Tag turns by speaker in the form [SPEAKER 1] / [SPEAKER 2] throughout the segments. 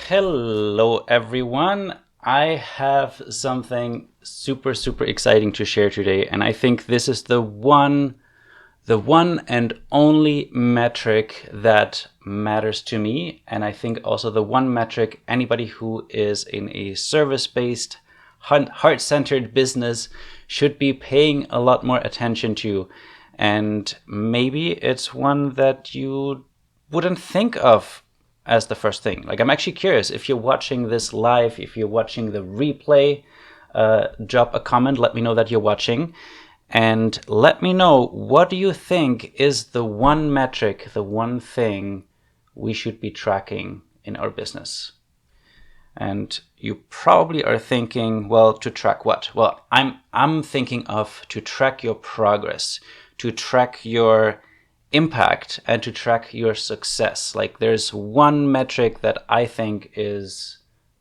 [SPEAKER 1] Hello, everyone. I have something super, super exciting to share today. And I think this is the one and only metric that matters to me. And I think also the one metric anybody who is in a service-based, heart-centered business should be paying a lot more attention to. And maybe it's one that you wouldn't think of as the first thing. Like, I'm actually curious if you're watching this live, if you're watching the replay, drop a comment, let me know that you're watching, and let me know, what do you think is the one metric, the one thing we should be tracking in our business? And you probably are thinking, well, to track what? Well, I'm thinking of to track your progress, to track your impact, and to track your success. Like, there's one metric that I think is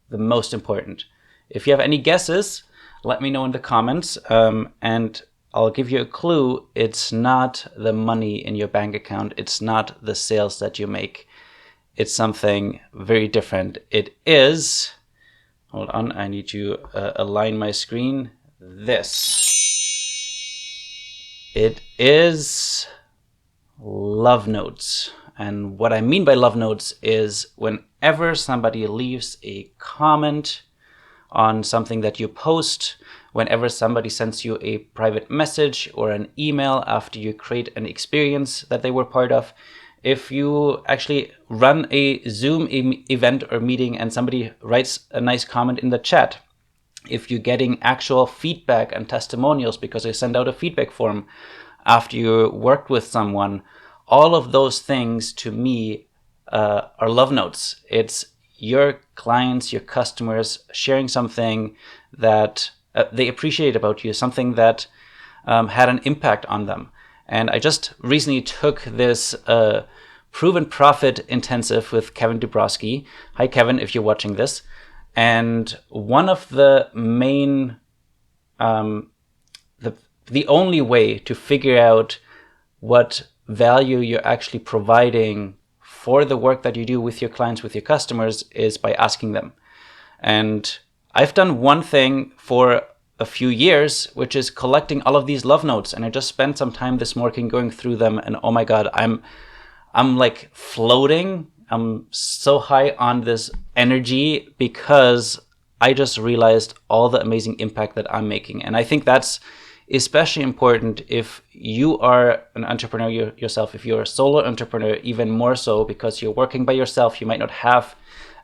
[SPEAKER 1] the most important. If you have any guesses, let me know in the comments, and I'll give you a clue. It's not the money in your bank account. It's not the sales that you make. It's something very different. It is, hold on, I need to align my screen. This. It is love notes. And what I mean by love notes is whenever somebody leaves a comment on something that you post, whenever somebody sends you a private message or an email after you create an experience that they were part of, if you actually run a Zoom event or meeting and somebody writes a nice comment in the chat, if you're getting actual feedback and testimonials because they send out a feedback form after you worked with someone, all of those things to me are love notes. It's your clients, your customers sharing something that they appreciate about you, something that had an impact on them. And I just recently took this Proven Profit intensive with Kevin Dubrowski. Hi, Kevin, if you're watching this. And one of the main, the only way to figure out what value you're actually providing for the work that you do with your clients, with your customers, is by asking them. And I've done one thing for a few years, which is collecting all of these love notes. And I just spent some time this morning going through them, and oh my God, I'm like floating. I'm so high on this energy because I just realized all the amazing impact that I'm making. And I think that's especially important if you are an entrepreneur yourself, if you're a solo entrepreneur, even more so, because you're working by yourself. You might not have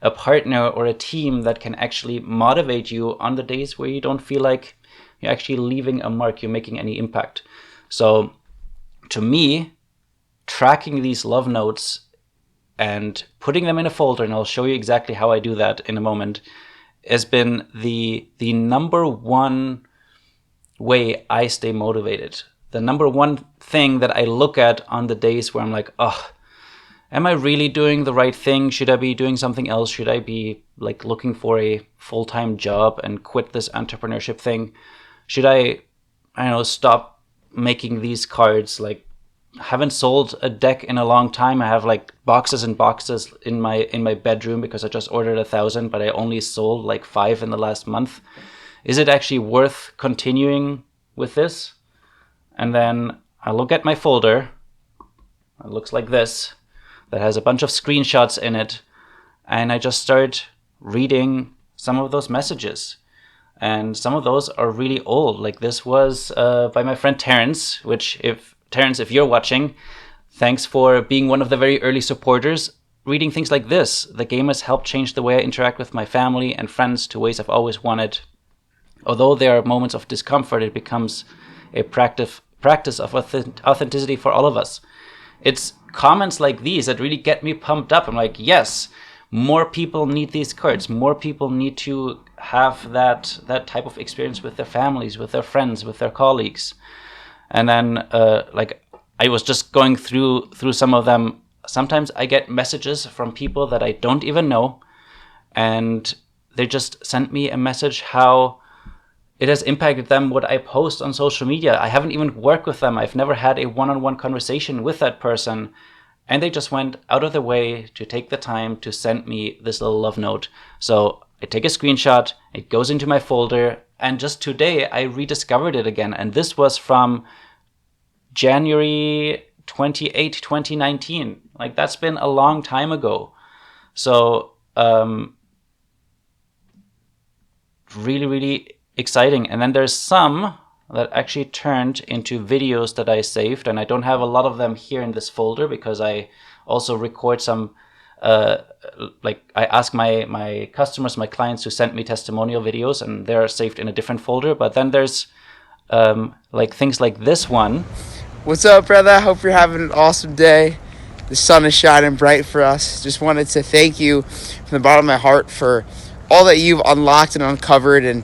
[SPEAKER 1] a partner or a team that can actually motivate you on the days where you don't feel like you're actually leaving a mark, you're making any impact. So to me, tracking these love notes and putting them in a folder, and I'll show you exactly how I do that in a moment, has been the number one way I stay motivated. The number one thing that I look at on the days where I'm like, oh, am I really doing the right thing? Should I be doing something else? Should I be like looking for a full-time job and quit this entrepreneurship thing? Should I don't know, stop making these cards? Like, I haven't sold a deck in a long time. I have like boxes and boxes in my bedroom because I just ordered 1,000, but I only sold like 5 in the last month. Is it actually worth continuing with this? And then I look at my folder. It looks like this, that has a bunch of screenshots in it. And I just start reading some of those messages. And some of those are really old. Like, this was by my friend Terrence, which Terrence, if you're watching, thanks for being one of the very early supporters. Reading things like this: the game has helped change the way I interact with my family and friends to ways I've always wanted. Although there are moments of discomfort, it becomes a practice of authenticity for all of us. It's comments like these that really get me pumped up. I'm like, yes, more people need these cards. More people need to have that type of experience with their families, with their friends, with their colleagues. And then like, I was just going through some of them. Sometimes I get messages from people that I don't even know, and they just sent me a message how it has impacted them, what I post on social media. I haven't even worked with them. I've never had a one-on-one conversation with that person. And they just went out of their way to take the time to send me this little love note. So I take a screenshot, it goes into my folder, and just today I rediscovered it again. And this was from January 28, 2019. Like, that's been a long time ago. So really, really exciting. And then there's some that actually turned into videos that I saved, and I don't have a lot of them here in this folder because I also record some like I ask my customers, my clients, to send me testimonial videos, and they're saved in a different folder. But then there's like things like this one.
[SPEAKER 2] What's up, brother? Hope you're having an awesome day. The sun is shining bright for us. Just wanted to thank you from the bottom of my heart for all that you've unlocked and uncovered and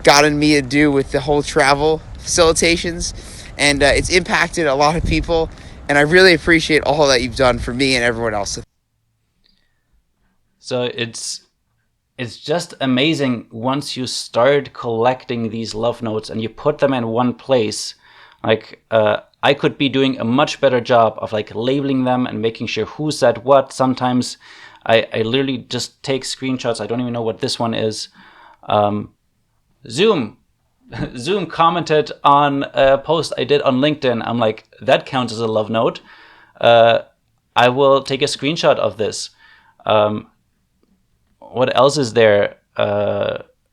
[SPEAKER 2] gotten me to do with the whole travel facilitations. And it's impacted a lot of people. And I really appreciate all that you've done for me and everyone else.
[SPEAKER 1] So it's just amazing once you start collecting these love notes and you put them in one place. Like I could be doing a much better job of like labeling them and making sure who said what. Sometimes I literally just take screenshots. I don't even know what this one is. Zoom commented on a post I did on LinkedIn. I'm like, that counts as a love note. I will take a screenshot of this. What else is there?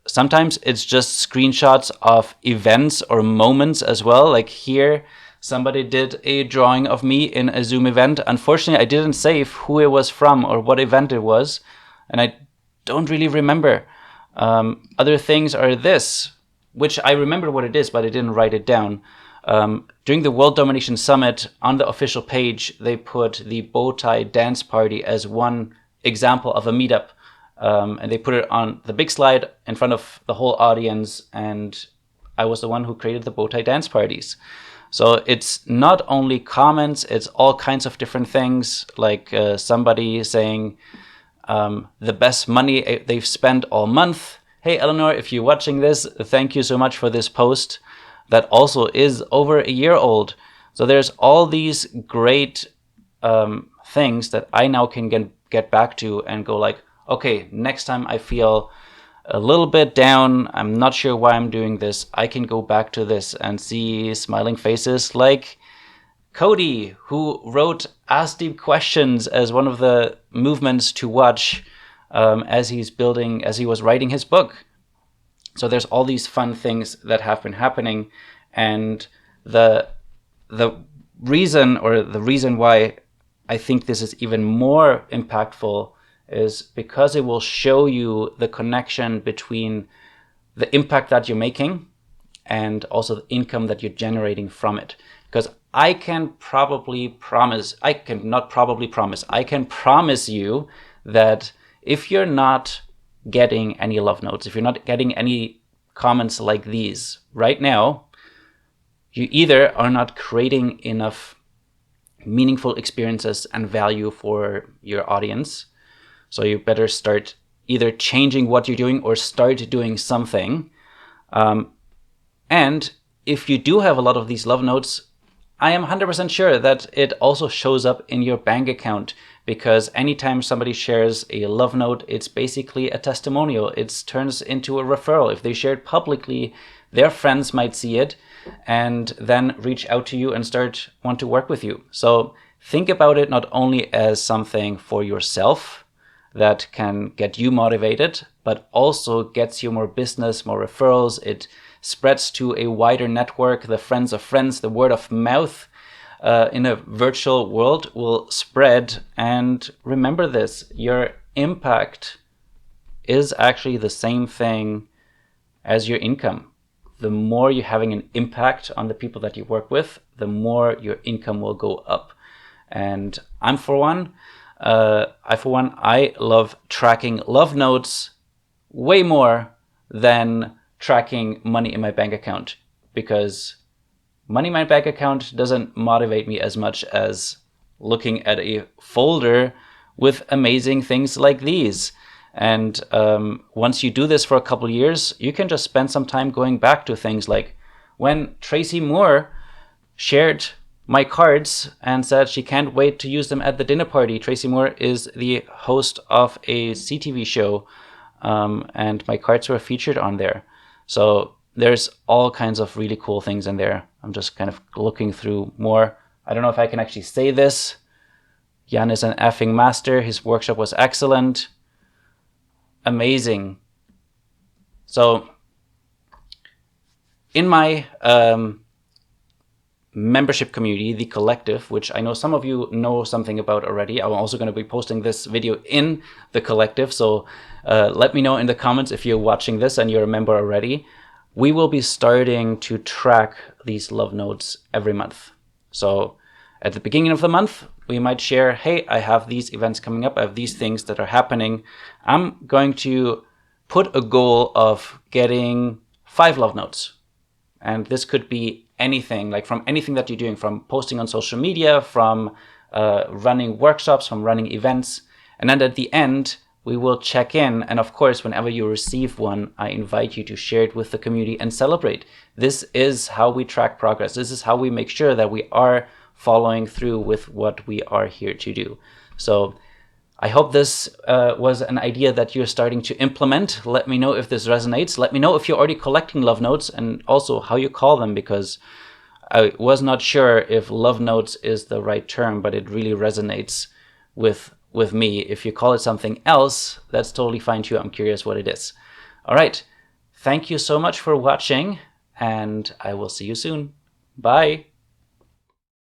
[SPEAKER 1] Sometimes it's just screenshots of events or moments as well. Like here, somebody did a drawing of me in a Zoom event. Unfortunately, I didn't save who it was from or what event it was, and I don't really remember. Other things are this, which I remember what it is, but I didn't write it down. During the World Domination Summit, on the official page, they put the bow tie dance party as one example of a meetup. And they put it on the big slide in front of the whole audience, and I was the one who created the bow tie dance parties. So it's not only comments, it's all kinds of different things, like somebody saying the best money they've spent all month. Hey, Eleanor, if you're watching this, thank you so much for this post. That also is over a year old. So there's all these great things that I now can get back to and go like, okay, next time I feel a little bit down, I'm not sure why I'm doing this, I can go back to this and see smiling faces like Cody, who wrote Ask Deep Questions as one of the movements to watch as he was writing his book. So there's all these fun things that have been happening, and the reason why I think this is even more impactful is because it will show you the connection between the impact that you're making and also the income that you're generating from it. Because I can promise you that if you're not getting any love notes, if you're not getting any comments like these right now, you either are not creating enough meaningful experiences and value for your audience. So you better start either changing what you're doing or start doing something. And if you do have a lot of these love notes, I am 100% sure that it also shows up in your bank account, because anytime somebody shares a love note, it's basically a testimonial. It turns into a referral. If they share it publicly, their friends might see it and then reach out to you and want to work with you. So think about it not only as something for yourself that can get you motivated, but also gets you more business, more referrals. It spreads to a wider network. The friends of friends, the word of mouth in a virtual world will spread. And remember this, your impact is actually the same thing as your income. The more you're having an impact on the people that you work with, the more your income will go up. And I love tracking love notes way more than tracking money in my bank account, because money in my bank account doesn't motivate me as much as looking at a folder with amazing things like these. And once you do this for a couple of years, you can just spend some time going back to things like when Tracy Moore shared my cards and said she can't wait to use them at the dinner party. Tracy Moore is the host of a CTV show, and my cards were featured on there. So there's all kinds of really cool things in there. I'm just kind of looking through more. I don't know if I can actually say this. Jan is an effing master. His workshop was excellent. Amazing. So in my membership community, the collective, which I know some of you know something about already, I'm also going to be posting this video in the collective. So let me know in the comments if you're watching this and you're a member already. We will be starting to track these love notes every month. So at the beginning of the month, we might share, hey, I have these events coming up. I have these things that are happening. I'm going to put a goal of getting 5 love notes. And this could be anything, like from anything that you're doing, from posting on social media, from running workshops, from running events. And then at the end, we will check in. And of course, whenever you receive one, I invite you to share it with the community and celebrate. This is how we track progress. This is how we make sure that we are following through with what we are here to do. So I hope this was an idea that you're starting to implement. Let me know if this resonates. Let me know if you're already collecting love notes and also how you call them, because I was not sure if love notes is the right term, but it really resonates with me. If you call it something else, that's totally fine too. I'm curious what it is. All right. Thank you so much for watching, and I will see you soon. Bye.